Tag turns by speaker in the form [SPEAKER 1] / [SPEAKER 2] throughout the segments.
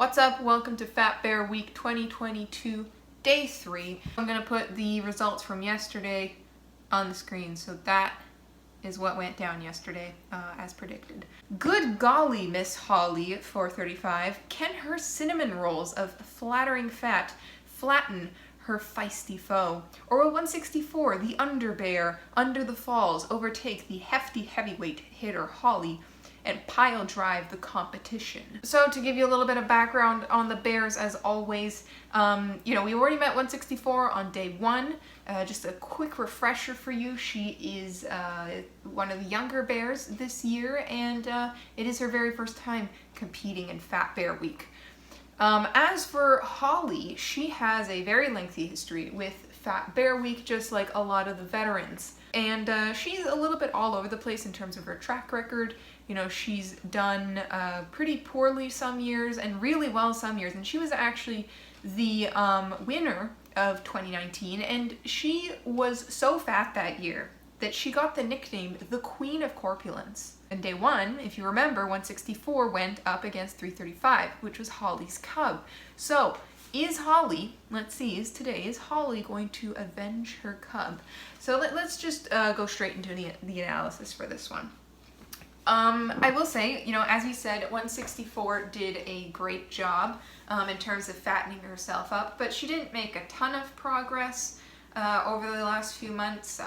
[SPEAKER 1] What's up? Welcome to Fat Bear Week 2022, Day 3. I'm going to put the results from yesterday on the screen, so that is what went down yesterday, as predicted. Good golly, Miss Holly, 435. Can her cinnamon rolls of flattering fat flatten her feisty foe? Or will 164, the underbear, under the falls, overtake the hefty heavyweight hitter Holly and pile drive the competition? So to give you a little bit of background on the Bears, as always, we already met 164 on day 1. Just a quick refresher for you, she is one of the younger Bears this year, and it is her very first time competing in Fat Bear Week. As for Holly, she has a very lengthy history with Fat Bear Week, just like a lot of the veterans. And she's a little bit all over the place in terms of her track record. You know, she's done pretty poorly some years and really well some years. And she was actually the winner of 2019. And she was so fat that year that she got the nickname the Queen of Corpulence. And day 1, if you remember, 164 went up against 335, which was Holly's cub. So is Holly, let's see, is Holly going to avenge her cub? So let's just go straight into the analysis for this one. I will say, as we said, 164 did a great job in terms of fattening herself up, but she didn't make a ton of progress over the last few months.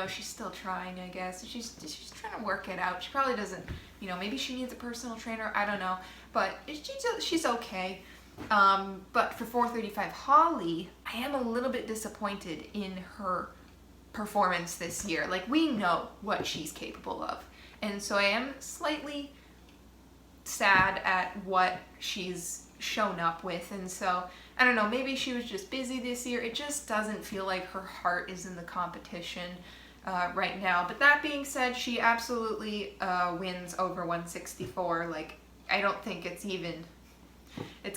[SPEAKER 1] She's still trying, I guess. She's trying to work it out. She probably doesn't, maybe she needs a personal trainer, I don't know, but she's okay. But for 435 Holly, I am a little bit disappointed in her performance this year. Like, we know what she's capable of. And so I am slightly sad at what she's shown up with. And so, I don't know, maybe she was just busy this year. It just doesn't feel like her heart is in the competition right now. But that being said, she absolutely wins over 164. Like, I don't think it's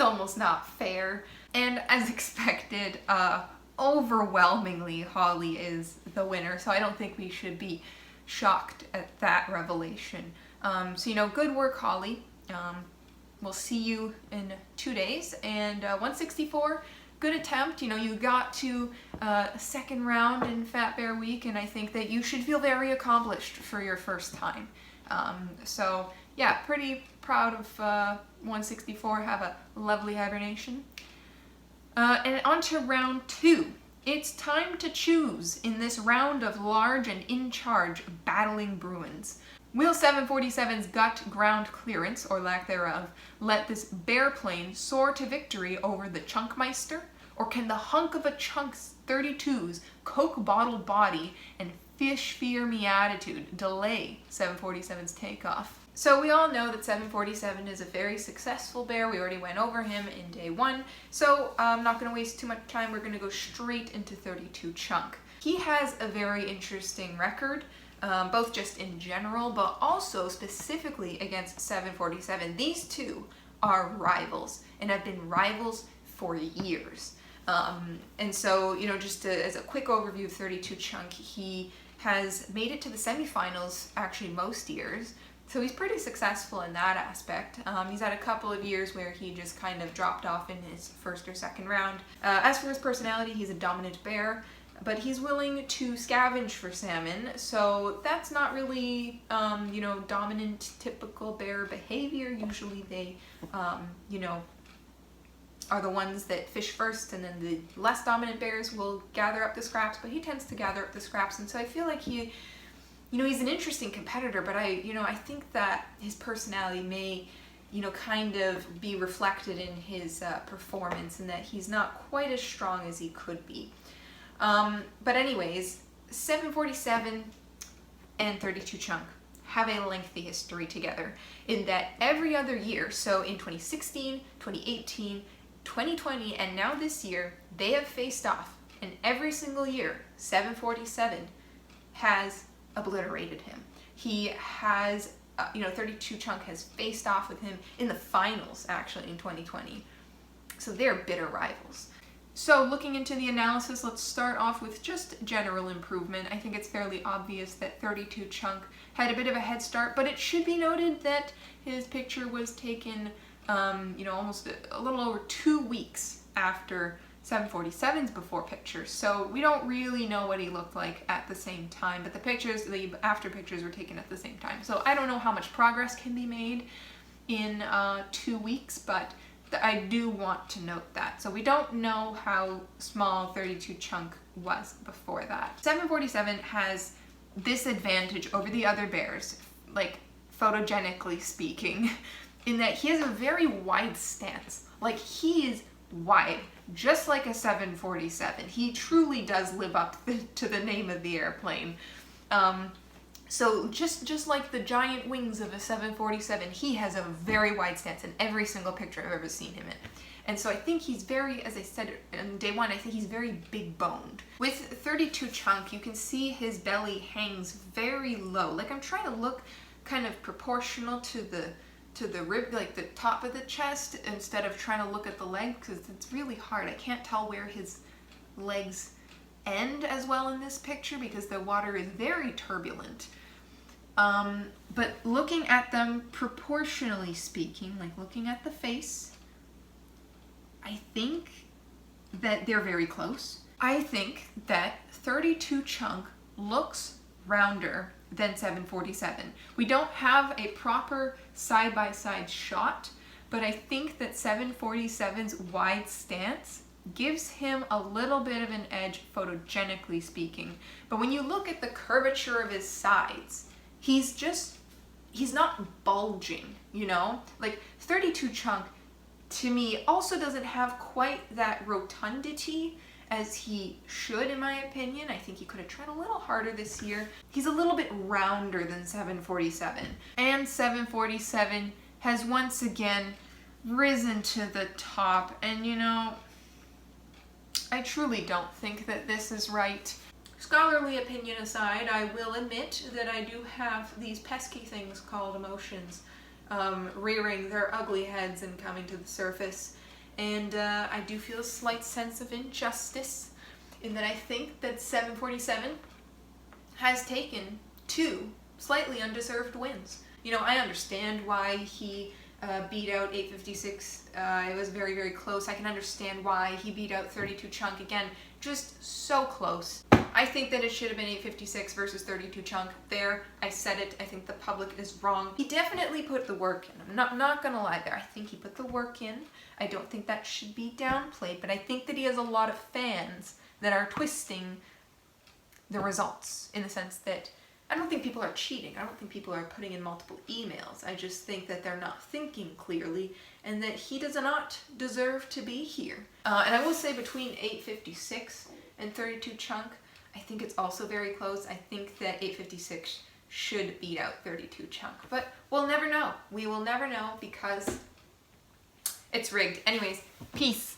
[SPEAKER 1] almost not fair. And as expected, overwhelmingly, Holly is the winner. So I don't think we should be shocked at that revelation. Good work, Holly. We'll see you in 2 days. And 164, good attempt. You got to a second round in Fat Bear Week, and I think that you should feel very accomplished for your first time. Yeah, pretty proud of 164. Have a lovely hibernation. And on to round 2. It's time to choose in this round of large and in-charge battling Bruins. Will 747's gut ground clearance, or lack thereof, let this bear plane soar to victory over the Chunkmeister? Or can the hunk of a Chunk's 32's Coke bottle body and fish fear me attitude delay 747's takeoff? So we all know that 747 is a very successful bear. We already went over him in day 1. So I'm not going to waste too much time. We're going to go straight into 32 Chunk. He has a very interesting record, both just in general, but also specifically against 747. These two are rivals and have been rivals for years. And so, just as a quick overview of 32 Chunk, he has made it to the semifinals actually most years. So he's pretty successful in that aspect. He's had a couple of years where he just kind of dropped off in his first or second round. As for his personality, he's a dominant bear, but he's willing to scavenge for salmon. So that's not really, dominant, typical bear behavior. Usually they, are the ones that fish first, and then the less dominant bears will gather up the scraps, but he tends to gather up the scraps. And so I feel like he's an interesting competitor, but I think that his personality may, kind of be reflected in his performance, and that he's not quite as strong as he could be. But anyways, 747 and 32 Chunk have a lengthy history together in that every other year, so in 2016, 2018, 2020, and now this year, they have faced off, and every single year, 747 has obliterated him. He has, 32 Chunk has faced off with him in the finals, actually, in 2020. So they're bitter rivals. So looking into the analysis, let's start off with just general improvement. I think it's fairly obvious that 32 Chunk had a bit of a head start, but it should be noted that his picture was taken you know, almost a little over 2 weeks after 747's before pictures. So we don't really know what he looked like at the same time, but the pictures, the after pictures were taken at the same time. So I don't know how much progress can be made in 2 weeks, but I do want to note that. So we don't know how small 32 Chunk was before that. 747 has this advantage over the other bears, like photogenically speaking, in that he has a very wide stance. Like, he is wide, just like a 747. He truly does live up to the name of the airplane. So just like the giant wings of a 747, he has a very wide stance in every single picture I've ever seen him in. And so I think he's very, as I said on day one, I think he's very big boned. With 32 Chunk, you can see his belly hangs very low. Like, I'm trying to look kind of proportional to the rib, like the top of the chest, instead of trying to look at the leg, because it's really hard. I can't tell where his legs end as well in this picture because the water is very turbulent. But looking at them proportionally speaking, like looking at the face, I think that they're very close. I think that 32 Chunk looks rounder than 747. We don't have a proper side-by-side shot, but I think that 747's wide stance gives him a little bit of an edge photogenically speaking. But when you look at the curvature of his sides, he's not bulging, you know? Like, 32 Chunk, to me, also doesn't have quite that rotundity as he should, in my opinion. I think he could have tried a little harder this year. He's a little bit rounder than 747. And 747 has once again risen to the top. And, you know, I truly don't think that this is right. Scholarly opinion aside, I will admit that I do have these pesky things called emotions rearing their ugly heads and coming to the surface. And I do feel a slight sense of injustice in that I think that 747 has taken 2 slightly undeserved wins. You know, I understand why he beat out 856. It was very, very close. I can understand why he beat out 32 Chunk. Again, just so close. I think that it should have been 856 versus 32 Chunk. There, I said it. I think the public is wrong. He definitely put the work in. I'm not gonna lie there. I think he put the work in. I don't think that should be downplayed, but I think that he has a lot of fans that are twisting the results, in the sense that I don't think people are cheating. I don't think people are putting in multiple emails. I just think that they're not thinking clearly and that he does not deserve to be here. And I will say, between 856 and 32 Chunk, I think it's also very close. I think that 856 should beat out 32 Chunk, but we'll never know. We will never know because it's rigged. Anyways, peace.